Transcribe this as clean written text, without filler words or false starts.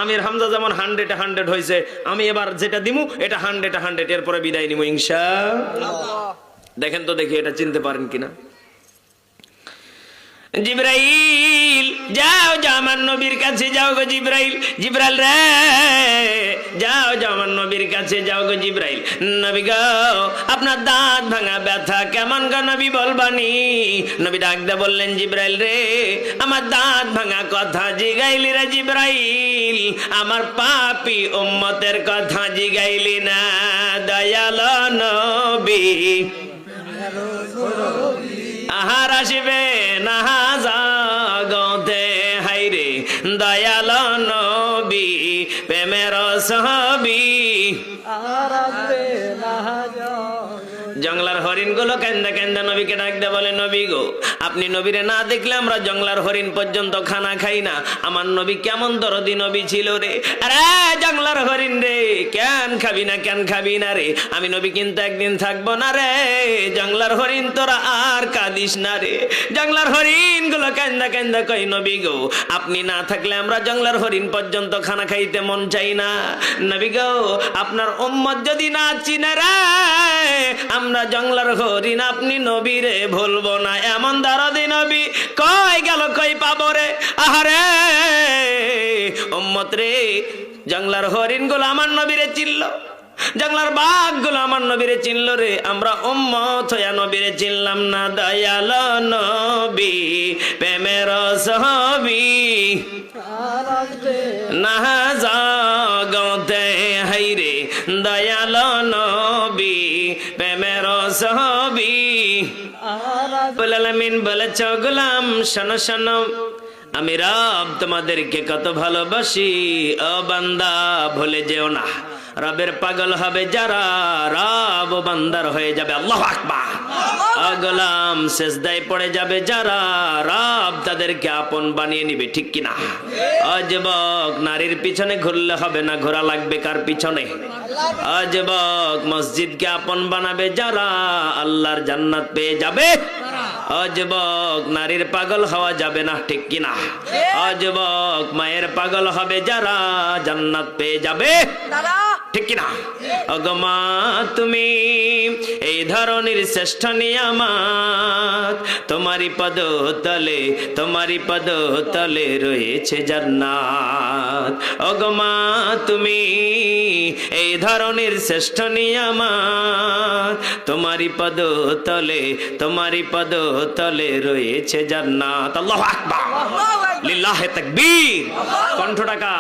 আমির হামজা যেমন 100-এ 100 হয়েছে, আমি এবার যেটা দিমু এটা 100-এ 100, এরপরে বিদায় নিমু ইনশাআল্লাহ। দেখেন তো দেখি এটা চিনতে পারেন কিনা। জিবরাইল যাও যাও আমার নবীর কাছে যাও গো জিবরাইল, জিবরাইল রে যাও যাও আমার নবীর কাছে যাও গো জিবরাইল। নবী গো আপনার দাঁত ভাঙা ব্যথা কেমন গো নবী বলবানি। নবী ডাক দে বললেন জিবরাইল রে আমার দাঁত ভাঙা কথা জিগাইলি রে জিবরাইল, আমার পাপী উম্মতের কথা জিগাইলি না। দয়াল নবী আহার আসিবে না জাগতে, হাইরে দয়াল নবী প্রেমের ছবি। জংলার হরিণ গুলো কেন্দা কেন্দা নবীকে ডাক দে বলে নবী গো আপনি নবীরে না দেখলে আমরা জংলার হরিণ পর্যন্ত খানা খাই না। আমার নবী কেমন দরদি নবী ছিল রে। আরে জংলার হরিণ রে কেন খাবি না, কেন খাবি না রে, আমি নবী কিন্তু একদিন থাকবো না রে। জংলার হরিণ তোরা আর কাঁদিস না রে। জংলার হরিণ গুলো কেন্দা কেন্দা কই নবী গো আপনি না থাকলে আমরা জংলার হরিণ পর্যন্ত খানা খাইতে মন চাই না। নবী গো আপনার উম্মত যদি না চিনে রে আমরা জংলার হরিণ আপনি নবীরে ভুলবো না। এমন দরদি নবী কই গেল কই পাবো রে। আহারে উম্মত রে জংলার হরিণ গুলো আমার নবীরে চিনল, জংলার বাঘ গুলো আমার নবীরে চিনল রে, আমরা উম্মত হইয়া নবীরে চিনলাম না। দয়াল নবী প্রেমের ছবি না জাগতে, হাইরে দয়াল নবী প্রেমের ছবি। আলামিন বলেছ গোলাম শোনো শোনো আমি রব তোমাদেরকে কত ভালোবাসি, ও বান্দা ভুলে যেও না। রবের পাগল হবে যারা রব ও বান্দার হয়ে যাবে। আল্লাহু আকবার। ও গোলাম সিজদায় পড়ে যাবে যারা রব তাদেরকে আপন বানিয়ে নিবে, ঠিক কিনা? ও যুবক নারীর পিছনে ঘুরলে হবে না, ঘোরা লাগবে কার পিছনে? ও যুবক মসজিদকে আপন বানাবে যারা আল্লাহর জান্নাত পেয়ে যাবে। ও যুবক নারীর পাগল হওয়া যাবে না, ঠিক কিনা? ও যুবক মায়ের পাগল হবে যারা জান্নাত পেয়ে যাবে, ঠিক কিনা? অগমা তুমি এই ধরনের শ্রেষ্ঠ নিয়ামত, তোমারই পদ তলে তোমারই পদ তলে রয়েছে জান্নাত। অগমা তুমি এই ধরনের শ্রেষ্ঠ নিয়ামত, তোমারই পদ তলে তোমারই পদ তলে রয়েছে জান্নাত। আল্লাহু আকবার, লিল্লাহি তাকবীর। কণ্ঠটাকা